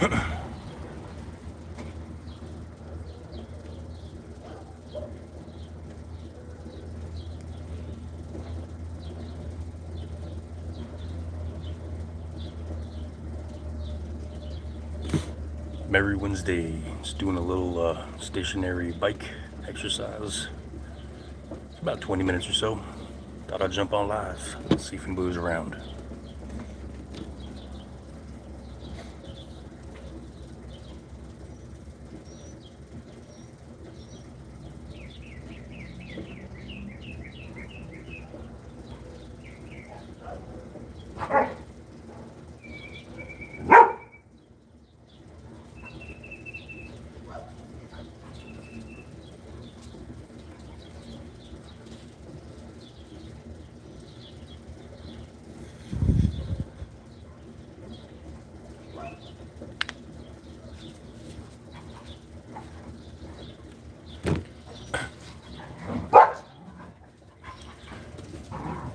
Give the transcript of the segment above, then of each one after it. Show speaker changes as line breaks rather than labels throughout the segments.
Merry Wednesday. Just doing a little stationary bike exercise. It's about 20 minutes or so. Thought I'd jump on live, see if anybody's around.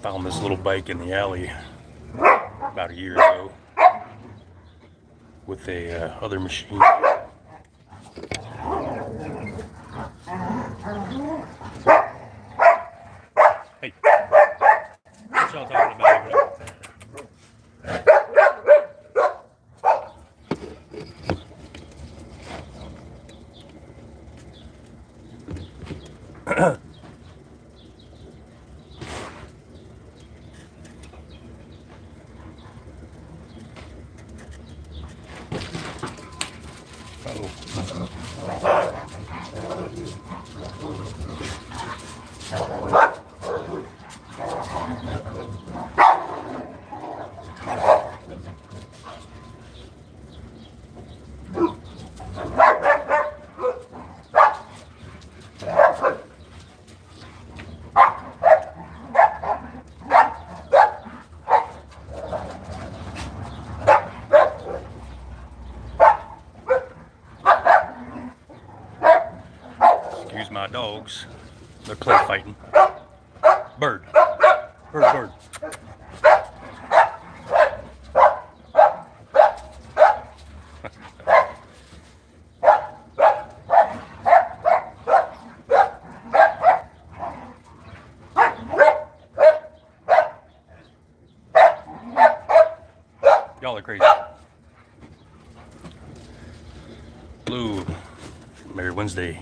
Found this little bike in the alley about a year ago with a other machine. Hey, what y'all talking about over there? Excuse my dogs. They're play fighting. Bird. Bird. Y'all are crazy. Blue. Merry Wednesday.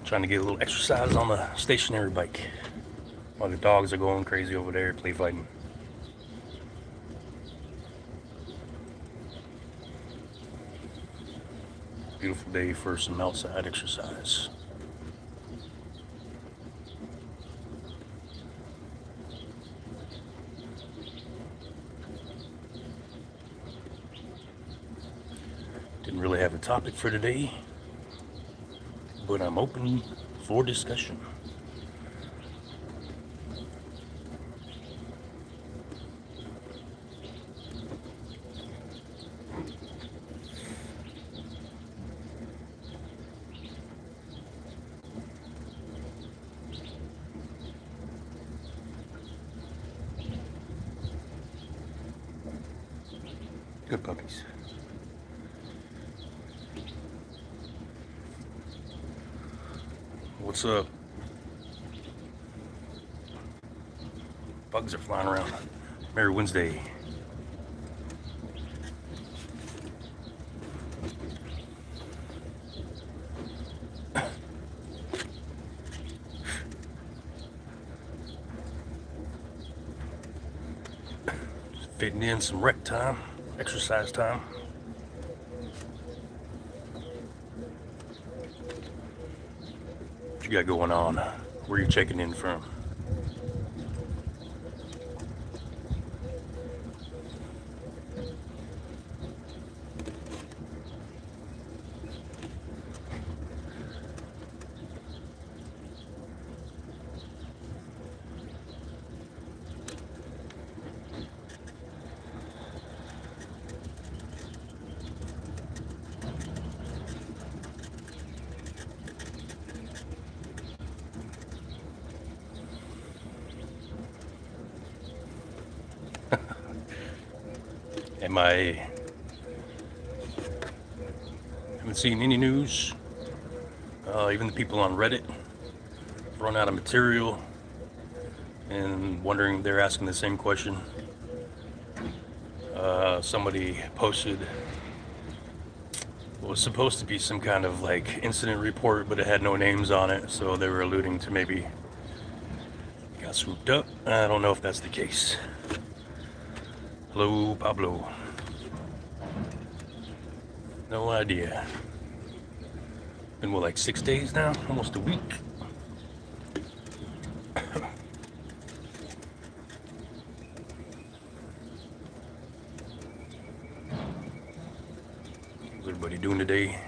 Trying to get a little exercise on the stationary bike while the dogs are going crazy over there play fighting. Beautiful day for some outside exercise. Didn't really have a topic for today, but I'm open for discussion. Good puppies. What's up? Bugs are flying around. Merry Wednesday. Just fitting in some rec time, exercise time. What you got going on? Where are you checking in from? MIA. Haven't seen any news. Even the people on Reddit run out of material and wondering, they're asking the same question. Somebody posted what was supposed to be some kind of like incident report, but it had no names on it, so they were alluding to maybe it got swooped up. I don't know if that's the case. Hello, Pablo. No idea. Been what, like 6 days now? Almost a week. How's everybody doing today?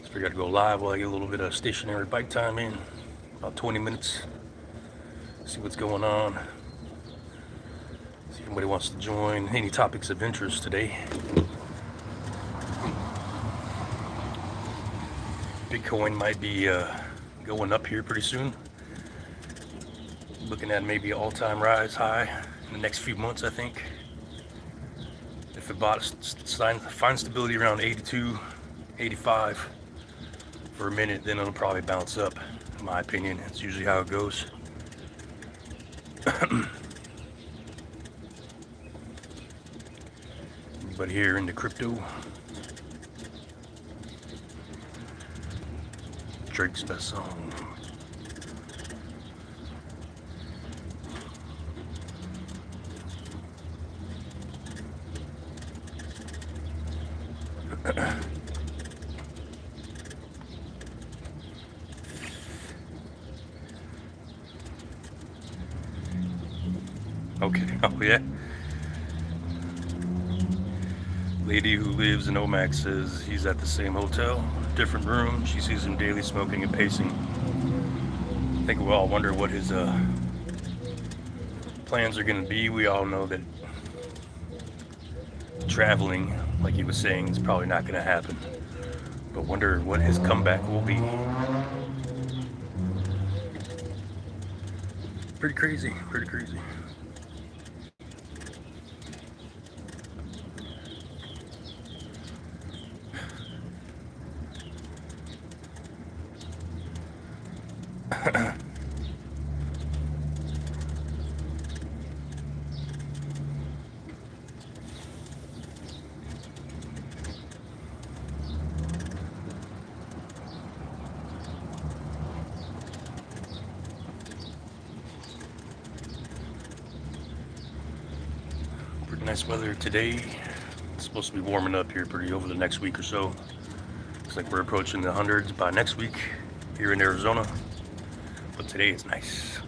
Just figured I'd go live while I get a little bit of stationary bike time in. About 20 minutes. See what's going on. See if anybody wants to join. Any topics of interest today. Bitcoin might be going up here pretty soon. Looking at maybe all-time rise high in the next few months, I think. If it finds stability around 82, 85 for a minute, then it'll probably bounce up, in my opinion. It's usually how it goes. But here into crypto, Drake's best song. Okay, oh yeah. Lady who lives in Omax says he's at the same hotel, different room. She sees him daily smoking and pacing. I think we all wonder what his plans are going to be. We all know that traveling, like he was saying, is probably not going to happen. But wonder what his comeback will be. Pretty crazy, pretty crazy. Pretty nice weather today. It's supposed to be warming up here pretty over the next week or so. Looks like we're approaching the hundreds by next week here in Arizona. But today it's nice.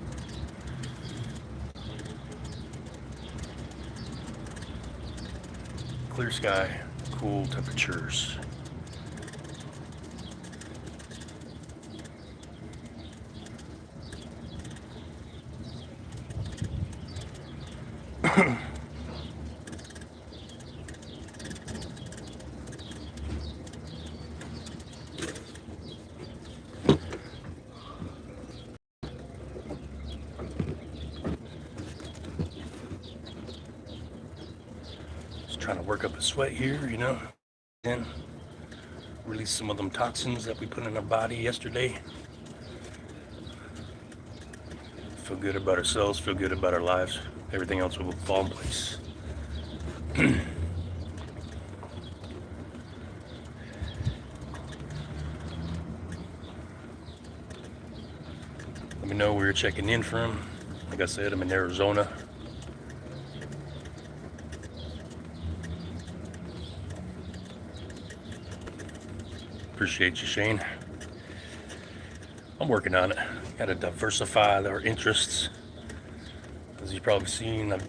Clear sky, cool temperatures. Trying to work up a sweat here, you know, and release some of them toxins that we put in our body yesterday. Feel good about ourselves, feel good about our lives. Everything else will fall in place. Let me know where you're checking in from. Like I said, I'm in Arizona. Appreciate you, Shane. I'm working on it. Got to diversify our interests. As you've probably seen, I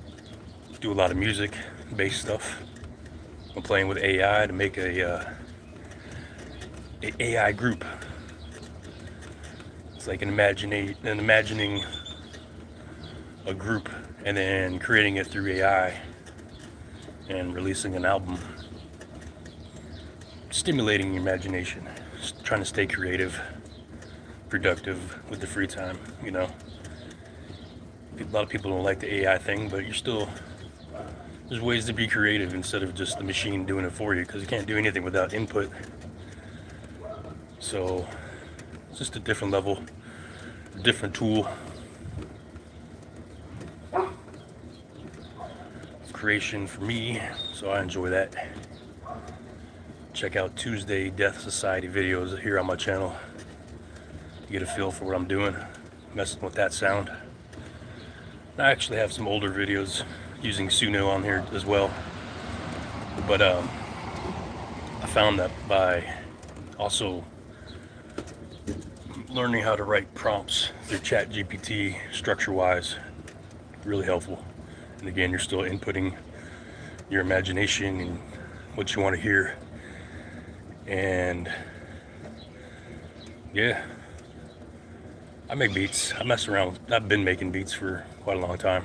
do a lot of music-based stuff. I'm playing with AI to make a AI group. It's like imagining a group and then creating it through AI and releasing an album. Stimulating your imagination, just trying to stay creative, productive with the free time, you know. A lot of people don't like the AI thing, but you're still There's ways to be creative instead of just the machine doing it for you, because you can't do anything without input. So it's just a different level, a different tool of creation for me, so I enjoy that. Check out Tuesday Death Society videos here on my channel to get a feel for what I'm doing, messing with that sound. I actually have some older videos using Suno on here as well, but I found that by also learning how to write prompts through ChatGPT structure-wise, really helpful. And again, you're still inputting your imagination and what you want to hear. And yeah, I make beats. I mess around. I've been making beats for quite a long time.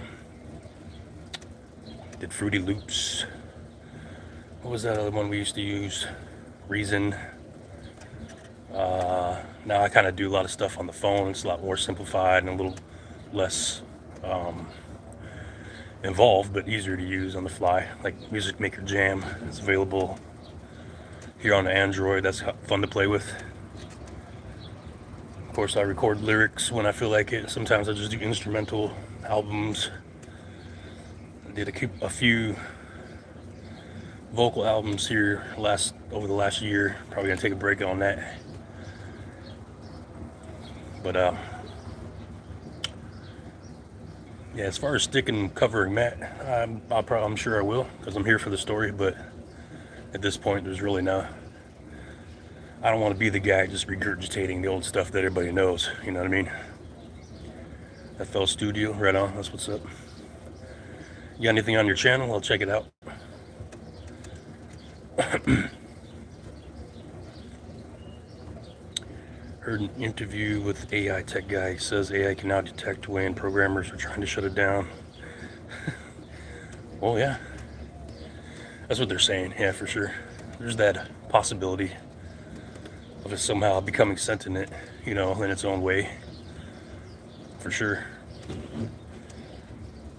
Did Fruity Loops. What was that other one we used to use? Reason. Now I kind of do a lot of stuff on the phone. It's a lot more simplified and a little less involved, but easier to use on the fly. Like Music Maker Jam. It's available here on Android. That's fun to play with. Of course, I record lyrics when I feel like it. Sometimes I just do instrumental albums. I did a few vocal albums here over the last year. Probably gonna take a break on that. But yeah, as far as sticking covering Matt, I'm sure I will, because I'm here for the story. But at this point, there's really no. I don't want to be the guy just regurgitating the old stuff that everybody knows. You know what I mean? FL Studio, right on. That's what's up. You got anything on your channel? I'll check it out. Heard an interview with AI tech guy. He says AI can now detect when programmers are trying to shut it down. Well, yeah. That's what they're saying. Yeah, for sure. There's that possibility of it somehow becoming sentient, in its own way. For sure.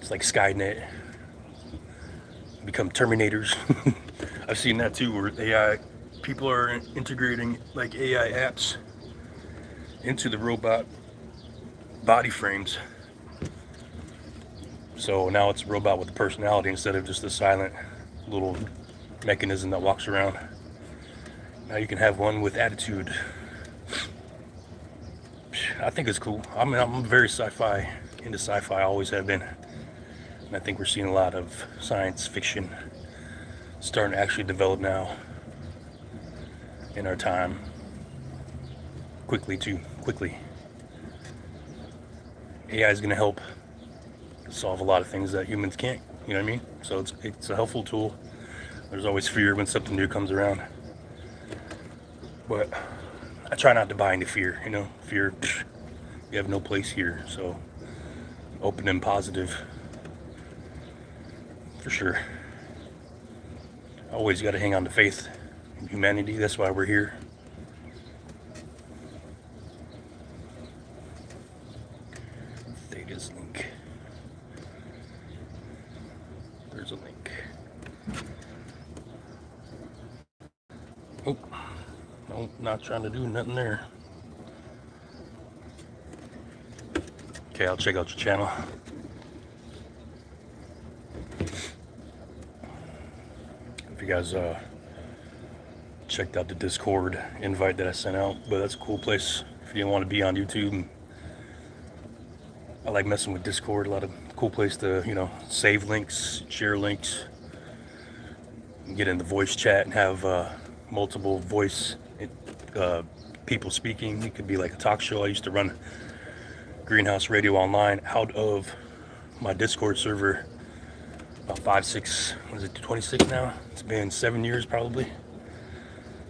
It's like Skynet. Become Terminators. I've seen that too, where AI people are integrating like AI apps into the robot body frames. So now it's a robot with a personality instead of just a silent little mechanism that walks around. Now you can have one with attitude. I think it's cool. I'm very into sci-fi, always have been. And I think we're seeing a lot of science fiction starting to actually develop now in our time. Quickly. AI is going to help solve a lot of things that humans can't, you know what I mean? So it's a helpful tool. There's always fear when something new comes around. But I try not to buy into fear, Fear, you have no place here. So open and positive, for sure. Always got to hang on to faith in humanity. That's why we're here. Theta's link. There's a link. Oh, no, not trying to do nothing there. Okay, I'll check out your channel. If you guys checked out the Discord invite that I sent out, but that's a cool place if you want to be on YouTube. I like messing with Discord. A lot of cool place to save links, share links, and get in the voice chat and have multiple voice people speaking. It could be like a talk show. I used to run Greenhouse Radio Online out of my Discord server about 26 now? It's been 7 years probably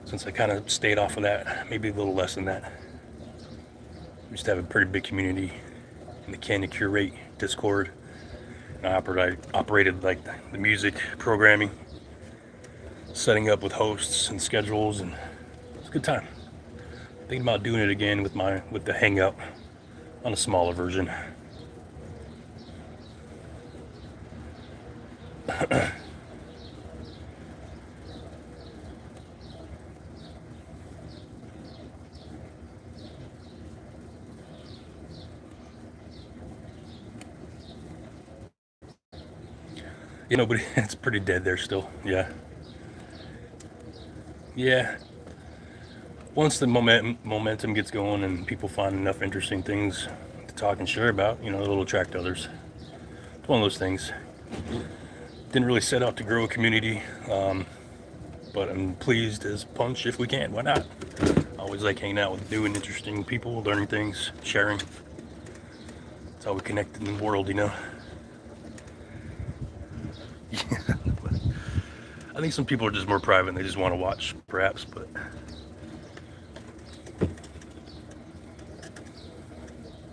since I kind of stayed off of that, maybe a little less than that. We used to have a pretty big community in the Candy Curate Discord, and I operated like the music programming, setting up with hosts and schedules, and it's a good time. Thinking about doing it again with the Hangout on a smaller version. but it's pretty dead there still. Yeah. Yeah. Once the momentum gets going and people find enough interesting things to talk and share about, it'll attract others. It's one of those things. Didn't really set out to grow a community, but I'm pleased as punch if we can. Why not? I always like hanging out with new and interesting people, learning things, sharing. That's how we connect in the world, Yeah. I think some people are just more private and they just want to watch, perhaps, but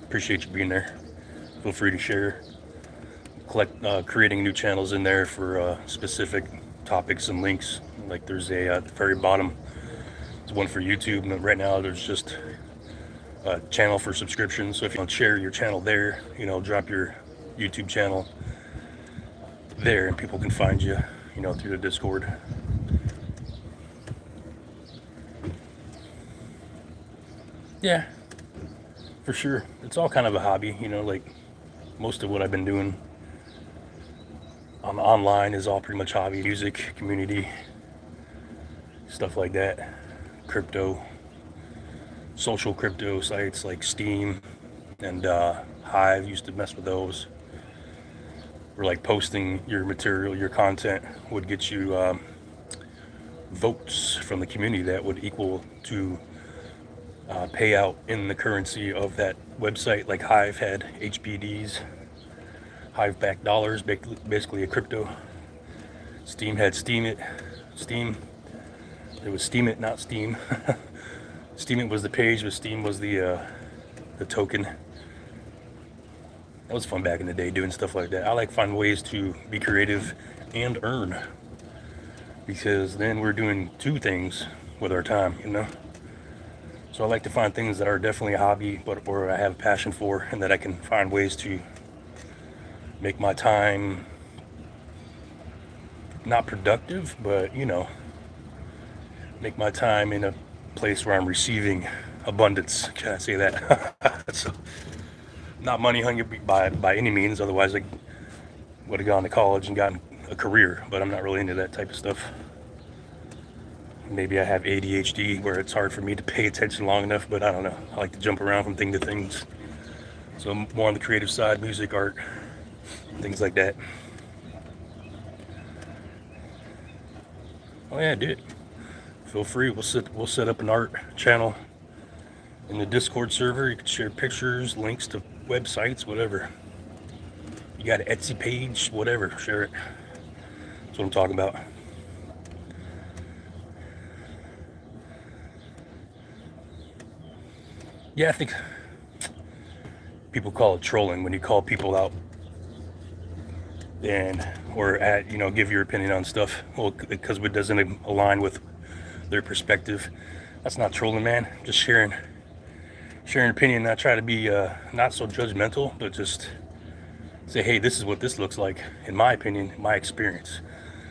appreciate you being there. Feel free to share. Creating new channels in there for specific topics and links. Like there's at the very bottom, there's one for YouTube, and right now there's just a channel for subscription. So if you want to share your channel there, drop your YouTube channel there and people can find you, through the Discord. Yeah, for sure. It's all kind of a hobby, like most of what I've been doing online is all pretty much hobby, music, community, stuff like that. Crypto, social crypto sites like Steam and Hive, used to mess with those. Or like posting your material, your content would get you votes from the community that would equal to payout in the currency of that website. Like Hive had HBDs, Hive backed dollars, basically a crypto. Steam had Steam. It was Steam It, not Steam. Steam It was the page, but Steam was the token. That was fun back in the day doing stuff like that. I like finding ways to be creative and earn, because then we're doing two things with our time, So I like to find things that are definitely a hobby, but or I have a passion for, and that I can find ways to make my time not productive, but make my time in a place where I'm receiving abundance. Can I say that? So, not money hungry by any means. Otherwise, I would have gone to college and gotten a career. But I'm not really into that type of stuff. Maybe I have ADHD where it's hard for me to pay attention long enough. But I don't know. I like to jump around from thing to things. So I'm more on the creative side, music, art, things like that. Oh yeah, dude. Feel free. We'll set up an art channel in the Discord server. You can share pictures, links to websites, whatever. You got an Etsy page, whatever, share it. That's what I'm talking about. Yeah, I think people call it trolling when you call people out or give your opinion on stuff. Well, because it doesn't align with their perspective. That's not trolling, man. Just sharing opinion. Not try to be not so judgmental, but just say, hey, this is what this looks like, in my opinion, my experience,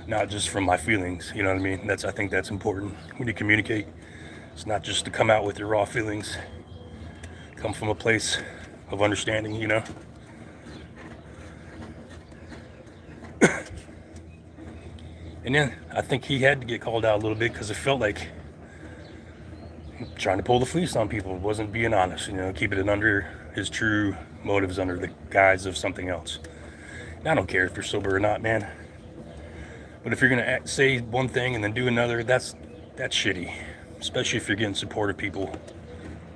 not just from my feelings. You know what I mean? I think that's important when you communicate. It's not just to come out with your raw feelings. Come from a place of understanding, And then I think he had to get called out a little bit because it felt like trying to pull the fleece on people, wasn't being honest, keeping it under his true motives, under the guise of something else. And I don't care if you're sober or not, man. But if you're gonna say one thing and then do another, that's shitty. Especially if you're getting supportive people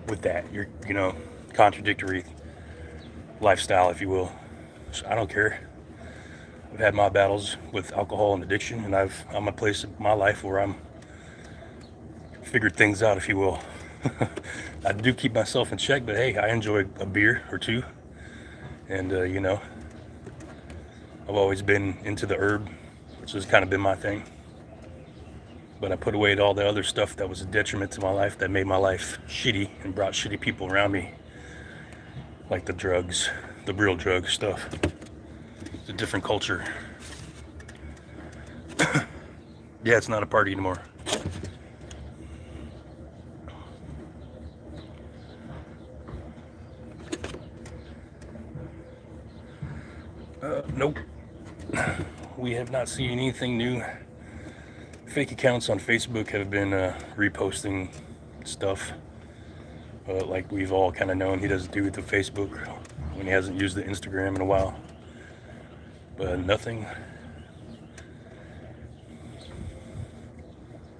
with that. You're contradictory lifestyle, if you will. So I don't care. I've had my battles with alcohol and addiction, and I'm a place in my life where I'm figured things out, if you will. I do keep myself in check, but hey, I enjoy a beer or two, and I've always been into the herb, which has kind of been my thing. But I put away all the other stuff that was a detriment to my life, that made my life shitty and brought shitty people around me, like the drugs, the real drug stuff. It's a different culture. Yeah, it's not a party anymore. Nope. we have not seen anything new. Fake accounts on Facebook have been reposting stuff. Like we've all kind of known, he doesn't do the Facebook when he hasn't used the Instagram in a while. But nothing.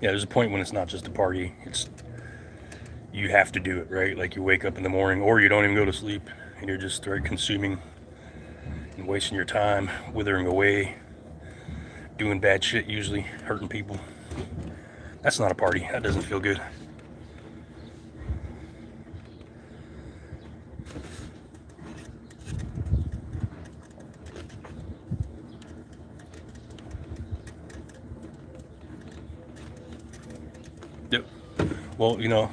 Yeah, there's a point when it's not just a party. It's you have to do it, right? Like you wake up in the morning, or you don't even go to sleep, and you're just consuming and wasting your time, withering away, doing bad shit, usually hurting people. That's not a party. That doesn't feel good. Yep. Well, you know,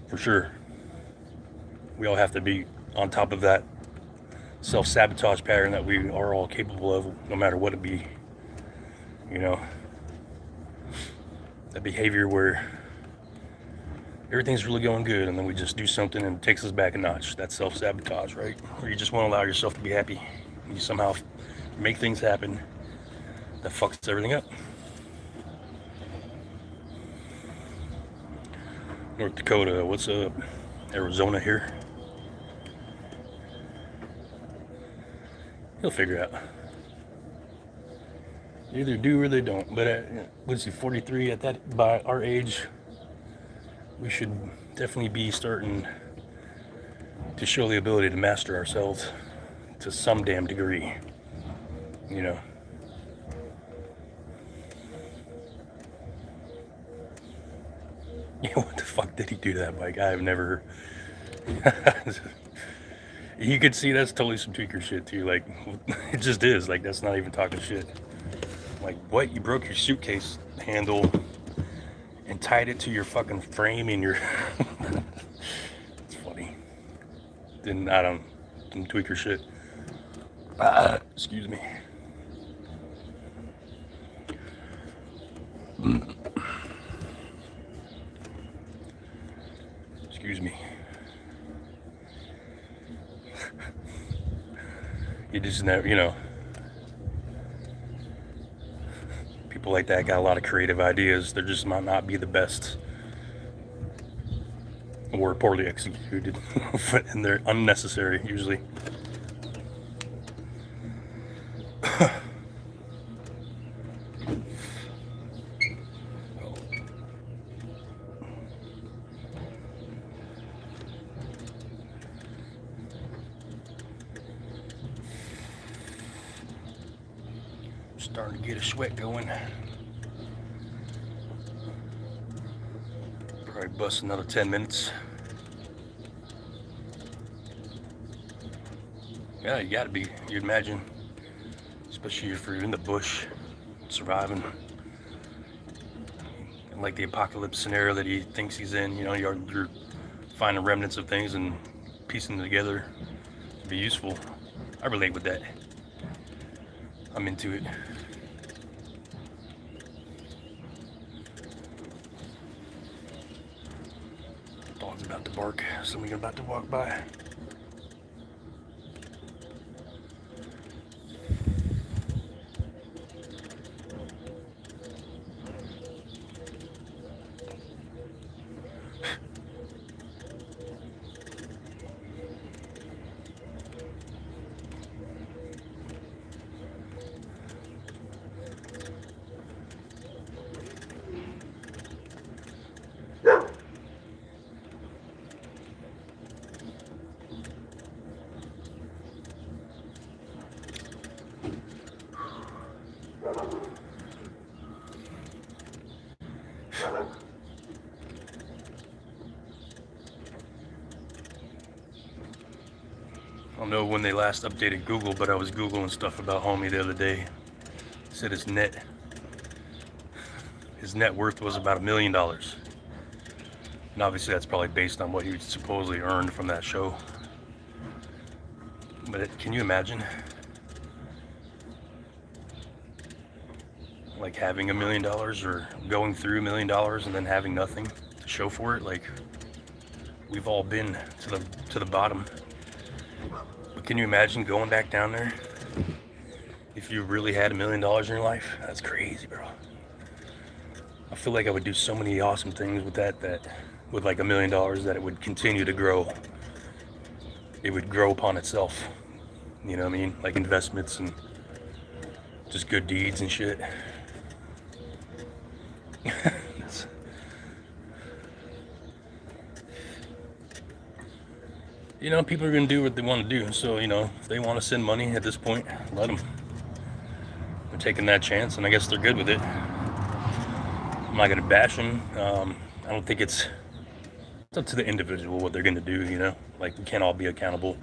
for sure, we all have to be on top of that self-sabotage pattern that we are all capable of, no matter what it be. You know, that behavior where everything's really going good and then we just do something and it takes us back a notch. That's self-sabotage, right? Where you just won't allow yourself to be happy. You somehow make things happen that fucks everything up. North Dakota, what's up? Arizona here. He'll figure it out. They either do or they don't. But what's he, 43? At that, by our age, we should definitely be starting to show the ability to master ourselves to some damn degree. You know. Yeah, what the fuck did he do to that bike? I've never. You could see that's totally some tweaker shit too. Like, it just is. Like, that's not even talking shit. Like, what? You broke your suitcase handle and tied it to your fucking frame in your. It's funny. Then I don't. Some tweaker shit. Excuse me. Excuse me. You just never, you know. People like that got a lot of creative ideas. They're just might not be the best, or poorly executed, and they're unnecessary usually. Starting to get a sweat going. Probably bust another 10 minutes. Yeah, you gotta be, you'd imagine. Especially if you're in the bush, surviving. Like the apocalypse scenario that he thinks he's in, you know, you're finding remnants of things and piecing them together to be useful. I relate with that. I'm into it. Dog's about to bark. Somebody about to walk by. I don't know when they last updated Google, but I was Googling stuff about homie the other day. It said his net worth was about $1 million. And obviously that's probably based on what he supposedly earned from that show. But can you imagine? Like having $1 million or going through $1 million and then having nothing to show for it. Like, we've all been to the bottom. But can you imagine going back down there? if you really had $1 million in your life, that's crazy, bro. I feel like I would do so many awesome things with that with like $1 million, that it would continue to grow. It would grow upon itself. You know what I mean? Like investments and just good deeds and shit. You know, people are going to do what they want to do. So, you know, if they want to send money at this point, let them. They're taking that chance, and I guess they're good with it. I'm not going to bash them. I don't think it's up to the individual what they're going to do, you know? Like, we can't all be accountable.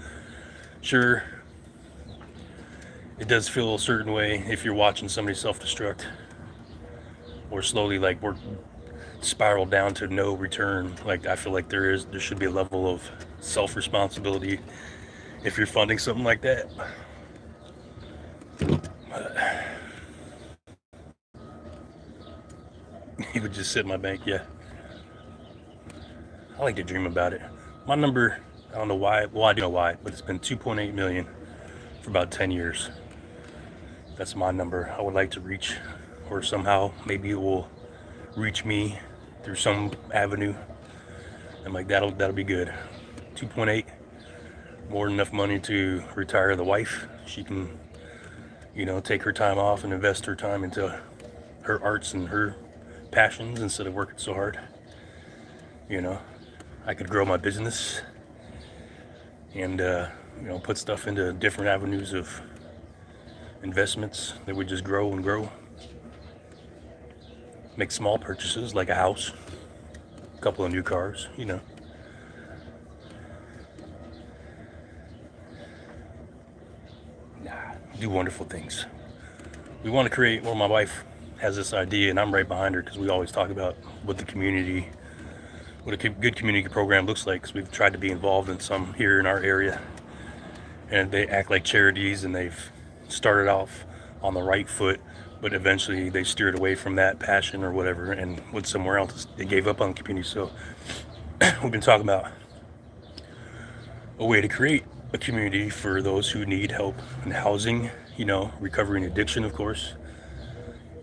Sure, it does feel a certain way if you're watching somebody self-destruct or slowly, like, work spiral down to no return. Like, I feel like there should be a level of self-responsibility if you're funding something like that. He would just sit in my bank. Yeah, I like to dream about it. My number, I don't know why, well, I do know why, but it's been 2.8 million for about 10 years. That's my number I would like to reach, or somehow maybe it will reach me through some avenue. I'm like, that'll be good. 2.8, more than enough money to retire the wife. She can, you know, take her time off and invest her time into her arts and her passions instead of working so hard. You know, I could grow my business and you know, put stuff into different avenues of investments that would just grow and grow. Make small purchases like a house, a couple of new cars, you know. Do wonderful things. We want to create, well, my wife has this idea, and I'm right behind her, because we always talk about what a good community program looks like, because we've tried to be involved in some here in our area, and they act like charities, and they've started off on the right foot, but eventually they steered away from that passion or whatever and went somewhere else. They gave up on the community. So we've been talking about a way to create a community for those who need help in housing, you know, recovery and addiction, of course,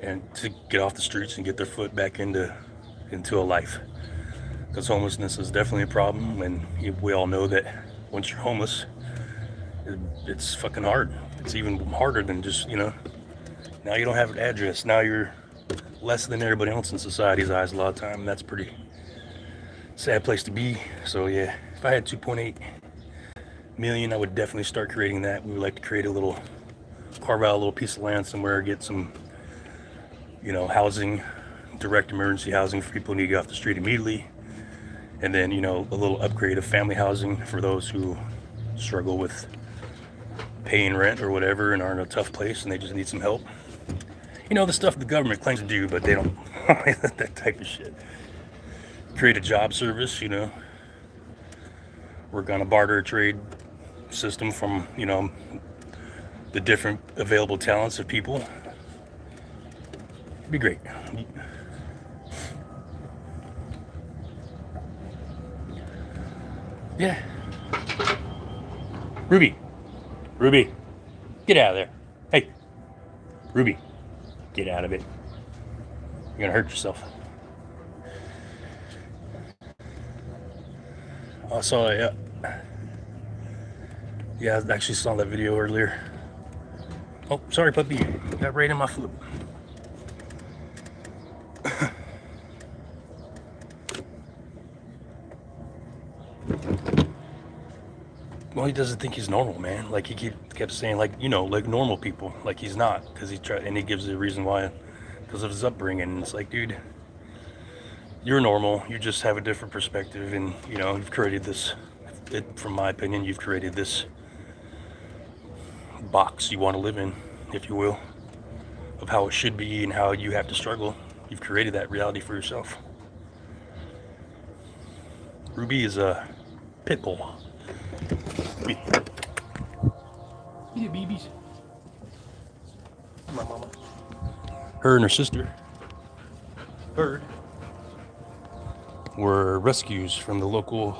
and to get off the streets and get their foot back into a life. Because homelessness is definitely a problem, and we all know that once you're homeless, it's fucking hard. It's even harder than just, you know, now you don't have an address. Now you're less than everybody else in society's eyes a lot of time, and that's a pretty sad place to be. So yeah, if I had 2.8 million, I would definitely start creating that. We would like to create carve out a little piece of land somewhere, get some, you know, housing, direct emergency housing for people who need to get off the street immediately. And then, you know, a little upgrade of family housing for those who struggle with paying rent or whatever and are in a tough place and they just need some help. You know, the stuff the government claims to do, but they don't. That type of shit. Create a job service, you know. Work on a barter trade system from, you know, the different available talents of people. It'd be great. Yeah. Ruby, get out of there. Hey, Ruby, get out of it. You're gonna hurt yourself. I saw it. Yeah, I actually saw that video earlier. Oh, sorry, puppy. Got right in my foot. Well, he doesn't think he's normal, man. Like, he kept saying, like, you know, like normal people. Like, he's not, because he tried, and he gives the reason why, because of his upbringing. And it's like, dude, you're normal. You just have a different perspective, and, you know, you've created this, from my opinion, you've created this box you want to live in, if you will, of how it should be and how you have to struggle. You've created that reality for yourself. Ruby is a pit bull. Yeah, babies. My mama. Her and her sister, Bird, were rescues from the local,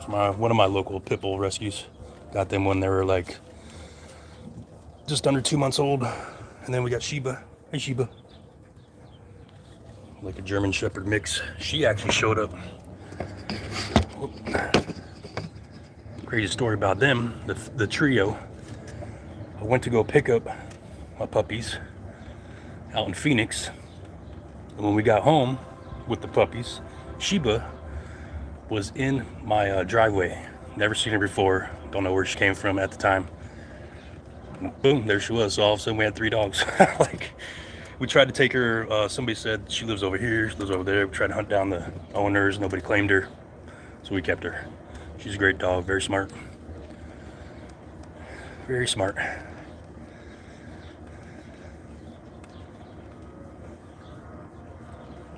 one of my local pit bull rescues. Got them when they were like just under 2 months old. And then we got Sheba. Hey, Sheba. Like a German Shepherd mix. She actually showed up. Whoop. Crazy story about them, the trio. I went to go pick up my puppies out in Phoenix. And when we got home with the puppies, Sheba was in my driveway. Never seen her before. Don't know where she came from at the time. And boom, there she was. So all of a sudden we had 3 dogs. Like, we tried to take her. Somebody said she lives over here, she lives over there. We tried to hunt down the owners. Nobody claimed her. So we kept her. She's a great dog. Very smart. Very smart.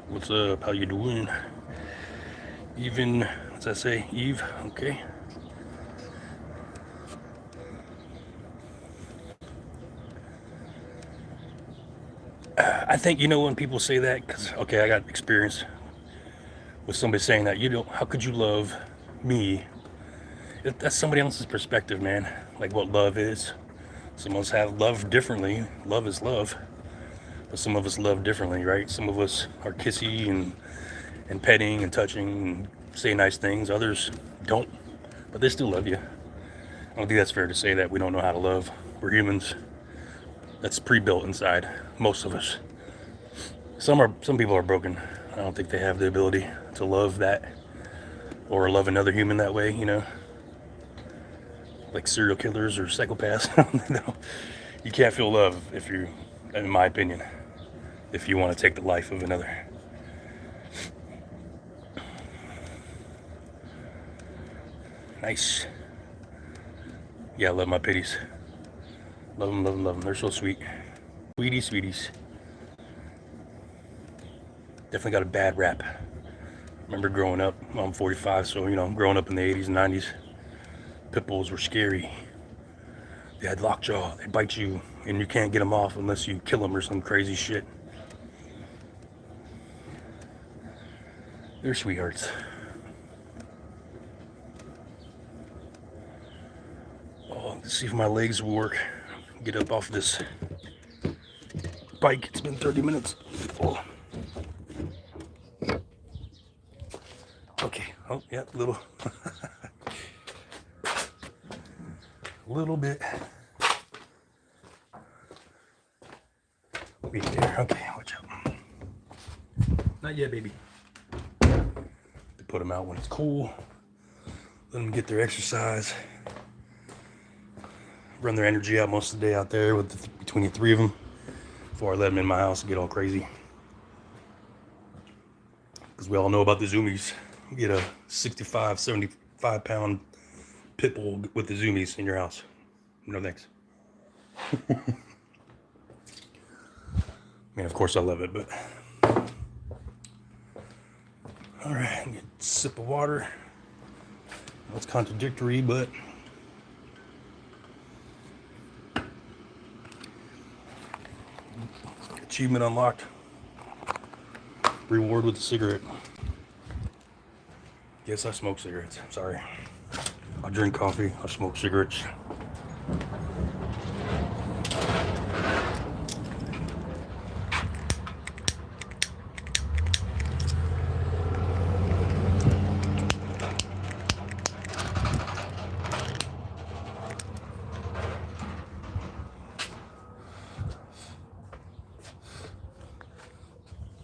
What's up? How you doing? Even, what's that say? Eve? Okay. I think, you know, when people say that, because, okay, I got experience with somebody saying that, you know, how could you love me? That's somebody else's perspective, man. Like what love is. Some of us have love differently. Love is love. But some of us love differently, right? Some of us are kissy and petting and touching and say nice things. Others don't, but they still love you. I don't think that's fair to say that we don't know how to love. We're humans. That's pre-built inside, most of us. Some people are broken. I don't think they have the ability to love that or love another human that way, you know? Like serial killers or psychopaths. No, you can't feel love if you, in my opinion, if you want to take the life of another. Nice. Yeah, I love my pitties. Love them, love them, love them. They're so sweet. Sweeties, sweeties. Definitely got a bad rap. Remember growing up, I'm 45, so, you know, growing up in the 80s and 90s, pit bulls were scary. They had lockjaw, they bite you, and you can't get them off unless you kill them or some crazy shit. They're sweethearts. Oh, let's see if my legs will work. Get up off this bike. It's been 30 minutes. Oh. Okay. Oh, yeah, little. A little bit. Right there. Okay, watch out. Not yet, baby. To put them out when it's cool. Let them get their exercise. Run their energy out most of the day out there with between the 3 of them before I let them in my house and get all crazy. Because we all know about the zoomies. You get a 65, 75 pound pit bull with the zoomies in your house. No thanks. I mean, of course I love it, but. All right, get a sip of water. That's contradictory, but. Achievement unlocked. Reward with a cigarette. Yes, I smoke cigarettes. Sorry. I drink coffee. I smoke cigarettes.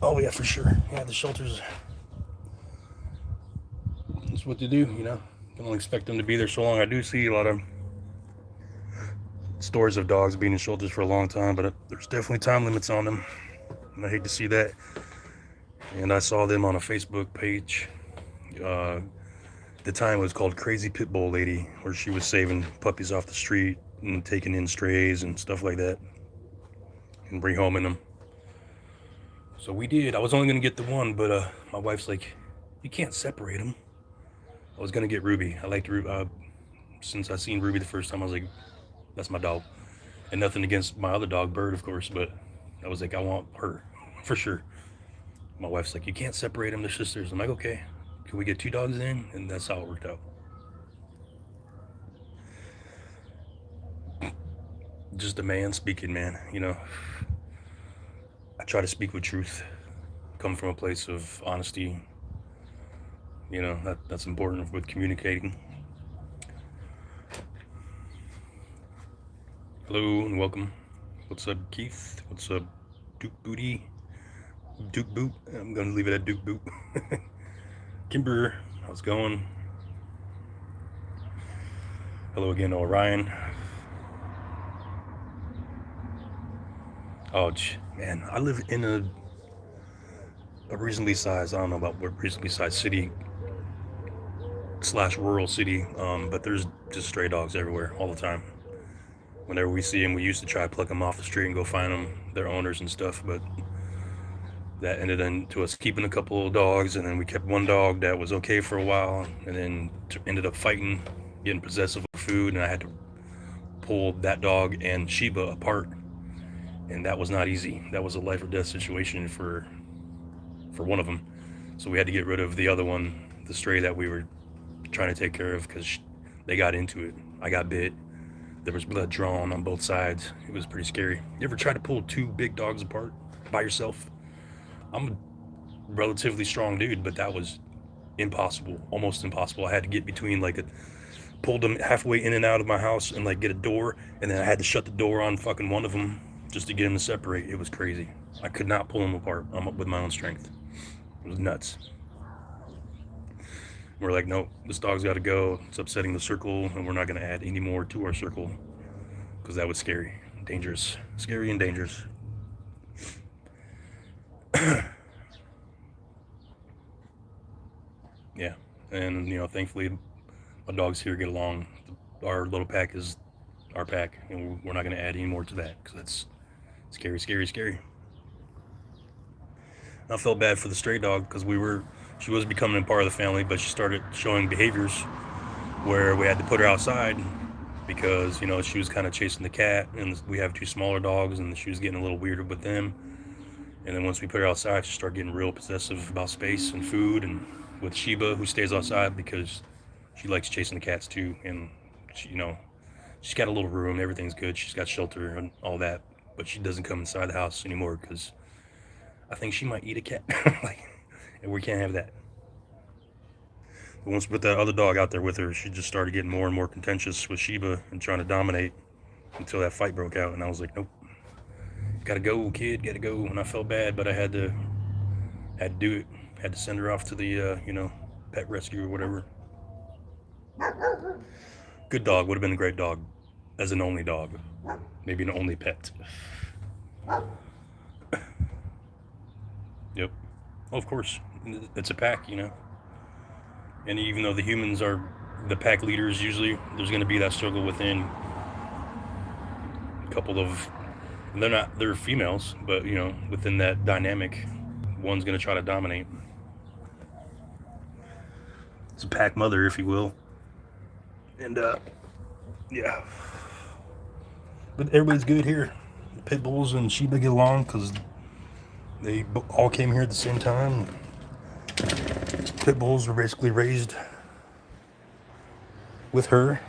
Oh yeah, for sure. Yeah, the shelters. That's what they do, you know. I don't expect them to be there so long. I do see a lot of stories of dogs being in shelters for a long time, but there's definitely time limits on them. And I hate to see that. And I saw them on a Facebook page. At the time it was called Crazy Pit Bull Lady, where she was saving puppies off the street and taking in strays and stuff like that and rehoming them. So we did. I was only going to get the one, but my wife's like, you can't separate them. I was going to get Ruby. I liked Ruby. Since I seen Ruby the first time, I was like, that's my dog. And nothing against my other dog, Bird, of course, but I was like, I want her for sure. My wife's like, you can't separate them, they're sisters. I'm like, okay, can we get 2 dogs in? And that's how it worked out. just a man speaking, man. You know, I try to speak with truth, come from a place of honesty. You know, that's important with communicating. Hello and welcome. What's up, Keith? What's up, Duke Booty? Duke Boot? I'm gonna leave it at Duke Boot. Kimber, how's it going? Hello again, Orion. Oh, man, I live in a reasonably sized, I don't know about what reasonably sized city / rural city, but there's just stray dogs everywhere all the time. Whenever we see them, we used to try to pluck them off the street and go find them, their owners and stuff, but that ended into us keeping a couple of dogs, and then we kept one dog that was okay for a while, and then ended up fighting, getting possessive of food, and I had to pull that dog and Sheba apart, and that was not easy. That was a life or death situation for one of them, so we had to get rid of the other one, the stray that we were trying to take care of, because they got into it. I got bit. There was blood drawn on both sides. It was pretty scary. You ever try to pull two big dogs apart by yourself? I'm a relatively strong dude, but that was impossible, almost impossible. I had to get between, like, pulled them halfway in and out of my house and, like, get a door, and then I had to shut the door on fucking one of them just to get them to separate. It was crazy. I could not pull them apart with my own strength. It was nuts. We're like, nope, this dog's got to go. It's upsetting the circle, and we're not going to add any more to our circle, because that was scary, dangerous, scary and dangerous. Yeah, and you know, thankfully, my dogs here get along. Our little pack is our pack, and we're not going to add any more to that, because that's scary, scary, scary. I felt bad for the stray dog, because she was becoming a part of the family, but she started showing behaviors where we had to put her outside, because, you know, she was kind of chasing the cat, and we have two smaller dogs, and she was getting a little weirder with them. And then once we put her outside, she started getting real possessive about space and food, and with Sheba, who stays outside because she likes chasing the cats too, and she, you know, she's got a little room, everything's good, she's got shelter and all that, but she doesn't come inside the house anymore, because I think she might eat a cat. Like, and we can't have that. But once we put that other dog out there with her, she just started getting more and more contentious with Sheba and trying to dominate, until that fight broke out, and I was like, nope, gotta go, kid, gotta go. And I felt bad, but I had to do it. Had to send her off to the you know, pet rescue or whatever. Good dog, would have been a great dog as an only dog, maybe an only pet. Yep. Well, of course, it's a pack, you know. And even though the humans are the pack leaders, usually there's going to be that struggle within a couple of, they're females, but, you know, within that dynamic, one's going to try to dominate. It's a pack mother, if you will. And, yeah. But everybody's good here. The pit bulls and Sheba get along, because they all came here at the same time. Pit bulls were basically raised with her.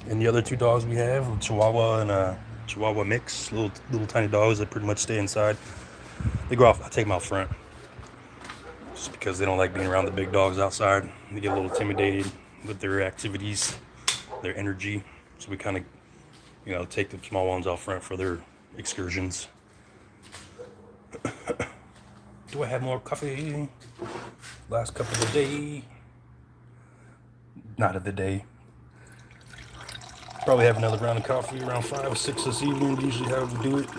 And the other two dogs we have, a Chihuahua and a Chihuahua mix, little tiny dogs that pretty much stay inside. They go off, I take them out front, just because they don't like being around the big dogs outside. They get a little intimidated with their activities, their energy. So we kind of, you know, take the small ones out front for their excursions. Do I have more coffee? Last cup of the day. Not of the day. Probably have another round of coffee around 5 or 6 this evening. Usually how we do it.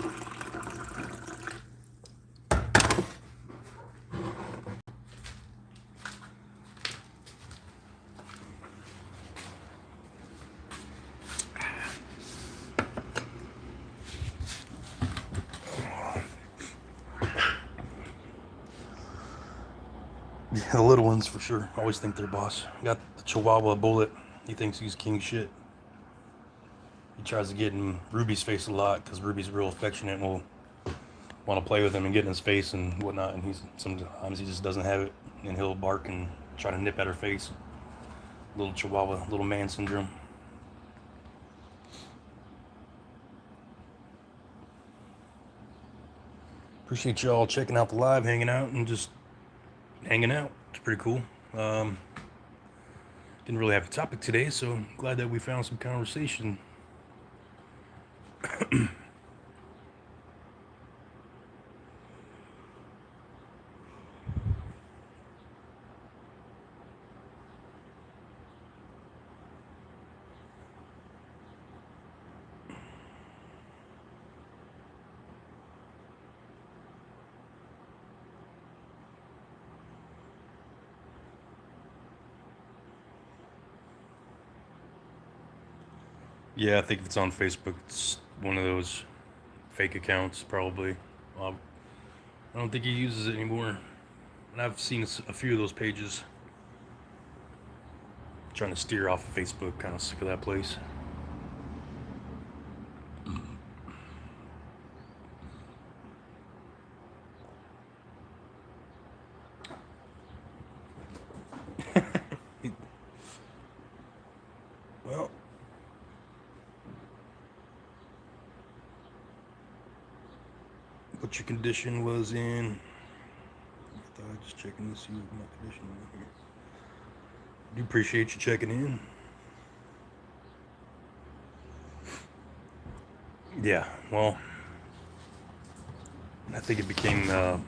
Yeah, the little ones for sure. Always think they're boss. Got the Chihuahua Bullet. He thinks he's king shit. He tries to get in Ruby's face a lot, because Ruby's real affectionate and will want to play with him and get in his face and whatnot. And sometimes he just doesn't have it, and he'll bark and try to nip at her face. Little Chihuahua, little man syndrome. Appreciate y'all checking out the live, hanging out, and just hanging out. It's pretty cool. Didn't really have a topic today, so glad that we found some conversation. Yeah, I think if it's on Facebook, it's one of those fake accounts, probably. I don't think he uses it anymore. And I've seen a few of those pages. Trying to steer off of Facebook, kind of sick of that place. Well, what your condition was in. I thought just checking to see what my condition was here. Do appreciate you checking in. Yeah, well, I think it became a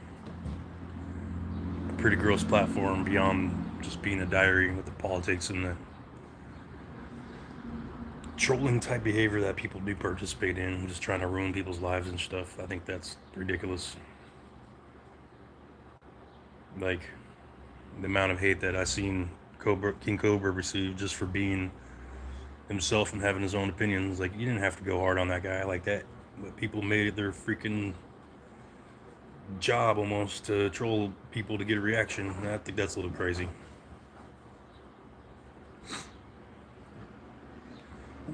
pretty gross platform beyond just being a diary with the politics and the trolling type behavior that people do participate in, just trying to ruin people's lives and stuff. I think that's ridiculous. Like, the amount of hate that I seen King Cobra receive just for being himself and having his own opinions. Like, you didn't have to go hard on that guy like that, but people made it their freaking job almost to troll people to get a reaction. And I think that's a little crazy.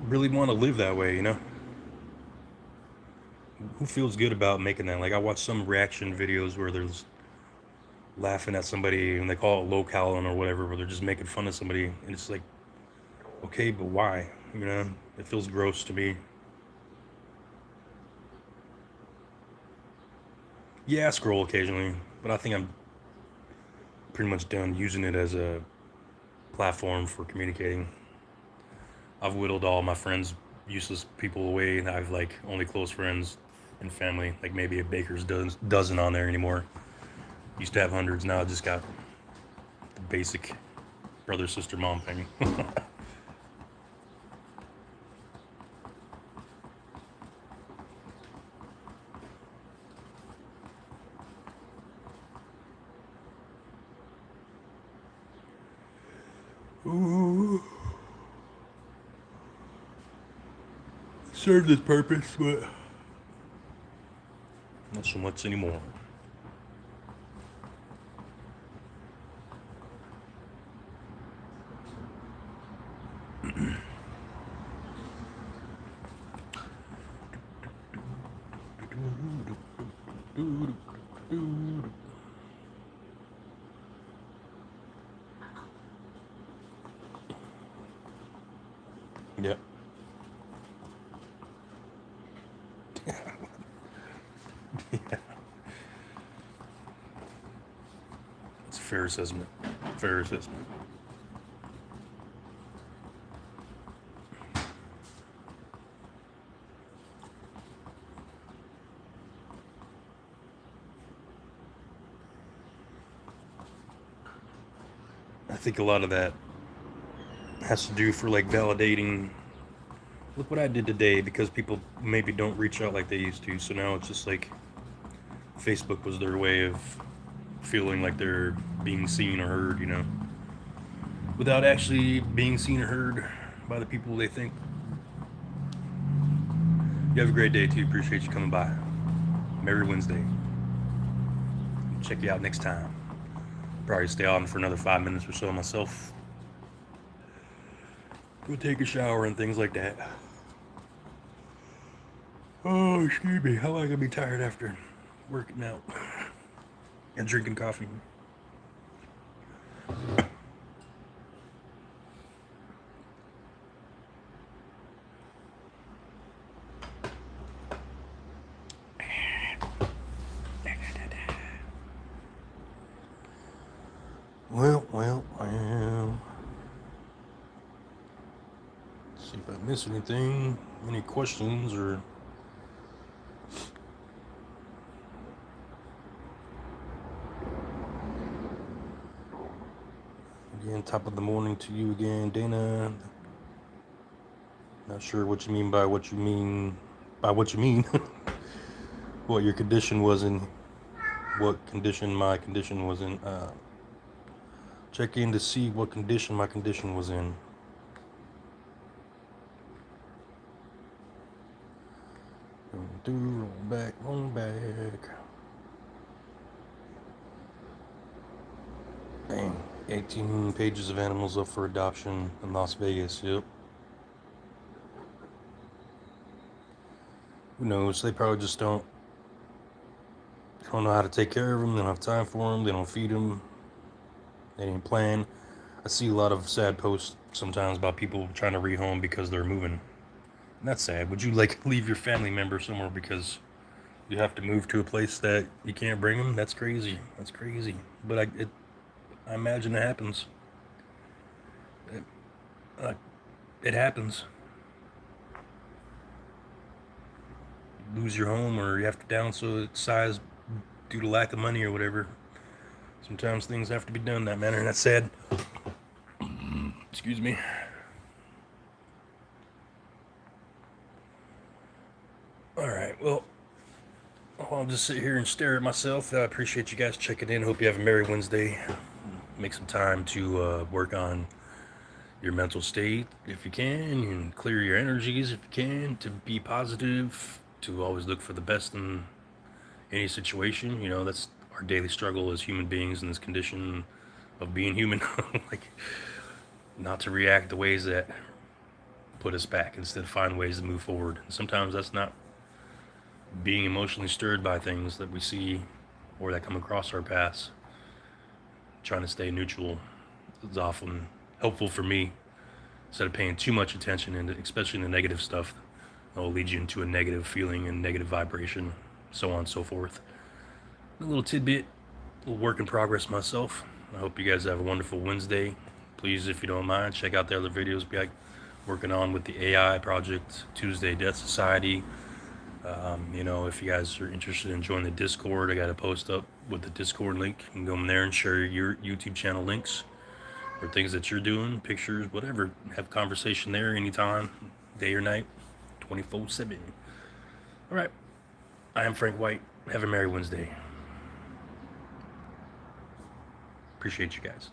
Really want to live that way, you know? Who feels good about making that? Like, I watch some reaction videos where there's laughing at somebody and they call it low calorie or whatever, where they're just making fun of somebody, and it's like, okay, but why? You know, it feels gross to me. Yeah, I scroll occasionally, but I think I'm pretty much done using it as a platform for communicating. I've whittled all my friends, useless people away, and I've like only close friends and family, like maybe a baker's dozen on there anymore. Used to have hundreds, now I just got the basic brother, sister, mom thing. Ooh. Served its purpose, but not so much anymore. Yep. Yeah. It's a fair assessment. Fair assessment. I think a lot of that has to do for like validating, look what I did today, because people maybe don't reach out like they used to. So now it's just like Facebook was their way of feeling like they're being seen or heard, you know, without actually being seen or heard by the people they think. You have a great day too. Appreciate you coming by. Merry Wednesday. Check you out next time. Probably stay on for another 5 minutes or so myself. Go take a shower and things like that. Oh, excuse me. How am I gonna be tired after working out and drinking coffee? See if I missed anything. Any questions or... Again, top of the morning to you again, Dana. Not sure what you mean by what you mean by what you mean. What your condition was in, what condition my condition was in. Check in to see what condition my condition was in. Roll back. Bang. 18 pages of animals up for adoption in Las Vegas. Yep. Who knows? They probably just don't know how to take care of them. They don't have time for them. They don't feed them. They didn't plan. I see a lot of sad posts sometimes about people trying to rehome because they're moving. And that's sad. Would you leave your family member somewhere because you have to move to a place that you can't bring them? That's crazy. That's crazy. But I imagine it happens. It happens. You lose your home, or you have to downsize due to lack of money or whatever. Sometimes things have to be done in that manner, and that's sad. Excuse me. Alright, well, I'll just sit here and stare at myself. I appreciate you guys checking in. Hope you have a Merry Wednesday. Make some time to work on your mental state if you can, and clear your energies if you can, to be positive, to always look for the best in any situation. You know, that's our daily struggle as human beings in this condition of being human. Not to react the ways that put us back, instead find ways to move forward. And sometimes that's not being emotionally stirred by things that we see or that come across our paths. Trying to stay neutral is often helpful for me, instead of paying too much attention, and especially in the negative stuff that will lead you into a negative feeling and negative vibration, so on and so forth. A little tidbit, a little work in progress myself. I hope you guys have a wonderful Wednesday. Please, if you don't mind, check out the other videos we got working on with the AI project, Tuesday Death Society. You know, if you guys are interested in joining the Discord, I got a post up with the Discord link. You can go in there and share your YouTube channel links or things that you're doing, pictures, whatever. Have conversation there anytime, day or night, 24/7. All right. I am FrankWhite. Have a Merry Wednesday. Appreciate you guys.